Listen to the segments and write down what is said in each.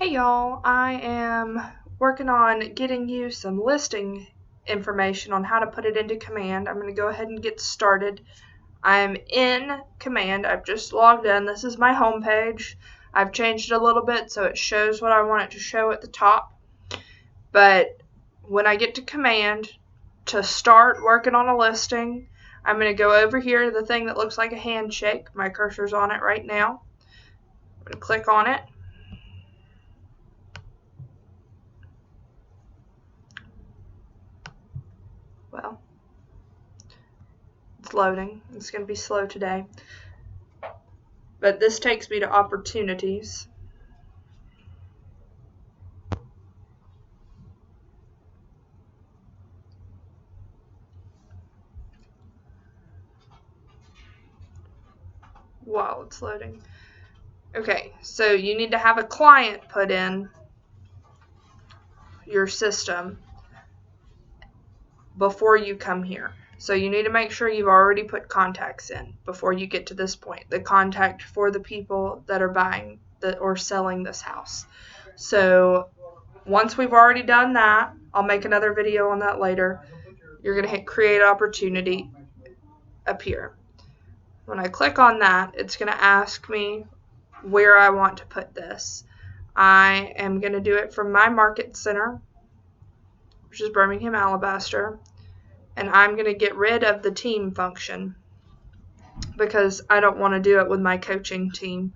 Hey y'all, I am working on getting you some listing information on how to put it into Command. I'm going to go ahead and get started. I'm in Command. I've just logged in. This is my home page. I've changed it a little bit so it shows what I want it to show at the top. But when I get to Command to start working on a listing, I'm going to go over here to the thing that looks like a handshake. My cursor's on it right now. I'm going to click on it. Well, it's loading. It's going to be slow today. But this takes me to opportunities. While it's loading. Okay, so you need to have a client put in your system before you come here. So you need to make sure you've already put contacts in before you get to this point. The contact for the people that are buying or selling this house. So once we've already done that, I'll make another video on that later. You're going to hit create opportunity up here. When I click on that, it's going to ask me where I want to put this. I am going to do it from my market center, which is Birmingham, Alabaster, and I'm going to get rid of the team function because I don't want to do it with my coaching team.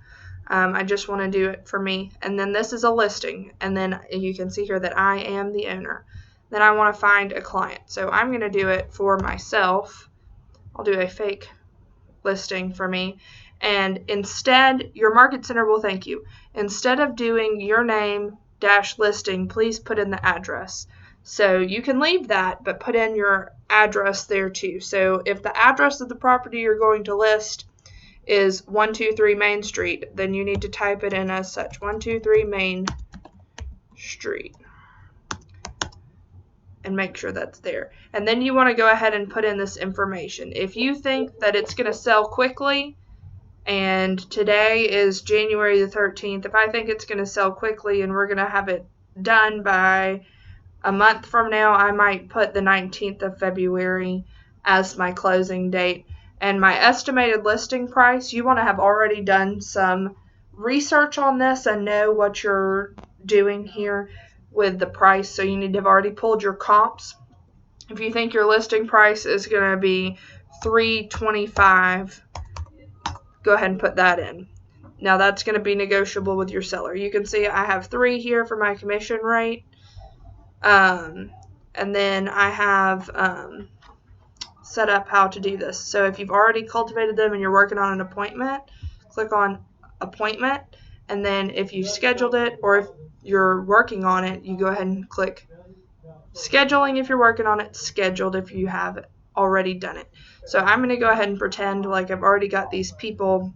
I just want to do it for me. And then this is a listing, and then you can see here that I am the owner. Then I want to find a client, so I'm going to do it for myself. I'll do a fake listing for me, and instead your market center will thank you. Instead of doing your name dash listing, please put in the address. So you can leave that, but put in your address there too. So if the address of the property you're going to list is 123 Main Street, then you need to type it in as such, 123 Main Street, and make sure that's there. And then you want to go ahead and put in this information. If you think that it's going to sell quickly, and today is January the 13th, if I think it's going to sell quickly and we're going to have it done by a month from now, I might put the 19th of February as my closing date. And my estimated listing price, you want to have already done some research on this and know what you're doing here with the price. So you need to have already pulled your comps. If you think your listing price is going to be $325, go ahead and put that in. Now that's going to be negotiable with your seller. You can see I have 3 here for my commission rate. And then I have set up how to do this. So if you've already cultivated them and you're working on an appointment, click on appointment, and then if you've scheduled it or if you're working on it, you go ahead and click scheduling if you're working on it, scheduled if you have already done it. So I'm going to go ahead and pretend like I've already got these people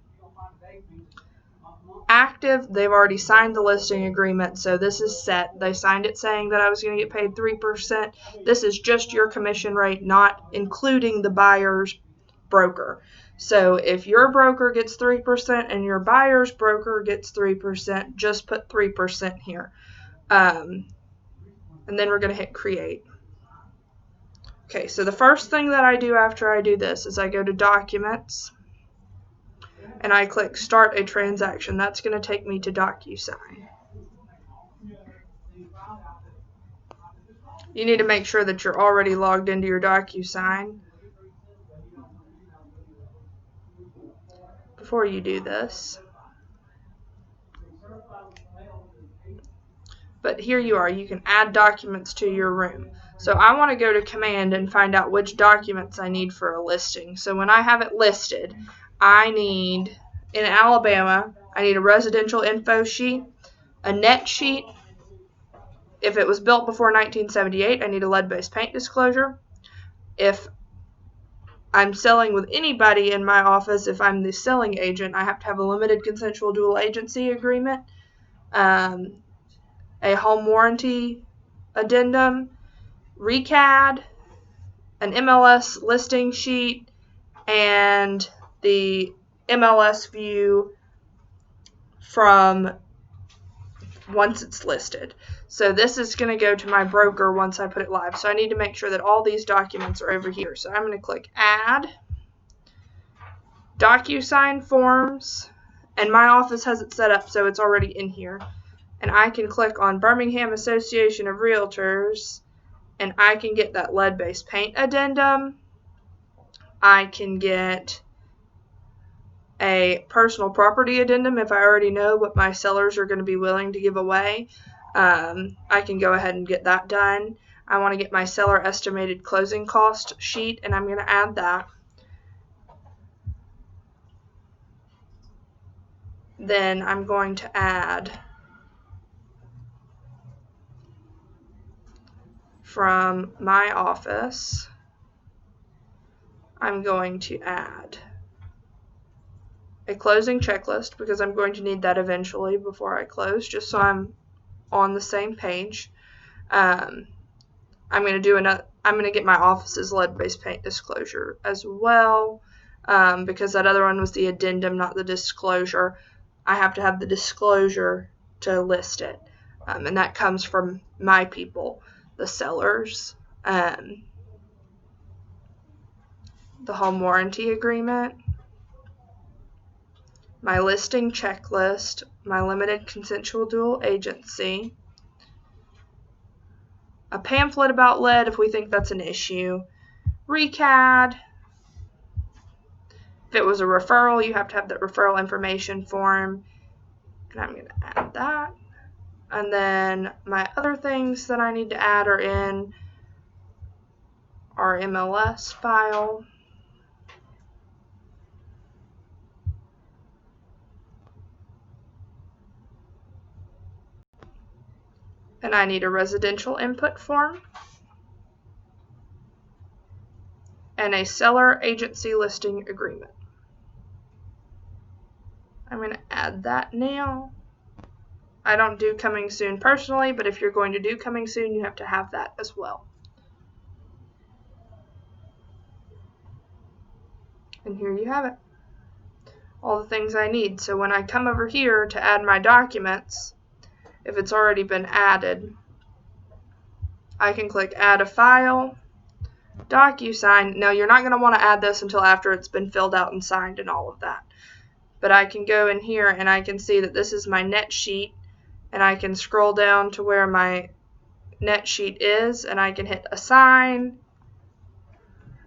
active. They've already signed the listing agreement, so this is set. They signed it saying that I was going to get paid 3%. This is just your commission rate, not including the buyer's broker. So if your broker gets 3% and your buyer's broker gets 3%, just put 3% here. And then we're going to hit create. Okay, so the first thing that I do after I do this is I go to documents and I click start a transaction. That's going to take me to DocuSign. You need to make sure that you're already logged into your DocuSign before you do this. But here you are. You can add documents to your room. So I want to go to Command and find out which documents I need for a listing. So when I have it listed, I need, in Alabama, I need a residential info sheet, a net sheet. If it was built before 1978, I need a lead-based paint disclosure. If I'm selling with anybody in my office, if I'm the selling agent, I have to have a limited consensual dual agency agreement, a home warranty addendum, ReCAD, an MLS listing sheet, and the MLS view from once it's listed. So this is going to go to my broker once I put it live. So I need to make sure that all these documents are over here. So I'm going to click Add, DocuSign Forms, and my office has it set up so it's already in here. And I can click on Birmingham Association of Realtors, and I can get that lead-based paint addendum. I can get a personal property addendum if I already know what my sellers are going to be willing to give away. I can go ahead and get that done. I want to get my seller estimated closing cost sheet, and I'm going to add that. Then I'm going to add from my office, I'm going to add a closing checklist because I'm going to need that eventually before I close, just so I'm on the same page. I'm going to get my office's lead-based paint disclosure as well, because that other one was the addendum, not the disclosure. I have to have the disclosure to list it, and that comes from my people, the sellers. The home warranty agreement, my listing checklist, my limited consensual dual agency, a pamphlet about lead if we think that's an issue, ReCAD. If it was a referral, you have to have the referral information form, and I'm going to add that. And then my other things that I need to add are in our MLS file. And I need a residential input form and a seller agency listing agreement. I'm going to add that now. I don't do coming soon personally, but if you're going to do coming soon, you have to have that as well. And here you have it. All the things I need. So when I come over here to add my documents, if it's already been added, I can click Add a File, DocuSign. Now you're not going to want to add this until after it's been filled out and signed and all of that. But I can go in here and I can see that this is my net sheet, and I can scroll down to where my net sheet is, and I can hit Assign,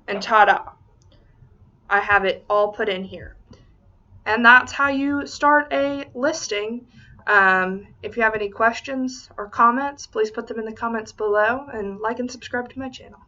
and ta-da! I have it all put in here. And that's how you start a listing. If you have any questions or comments, please put them in the comments below, and like and subscribe to my channel.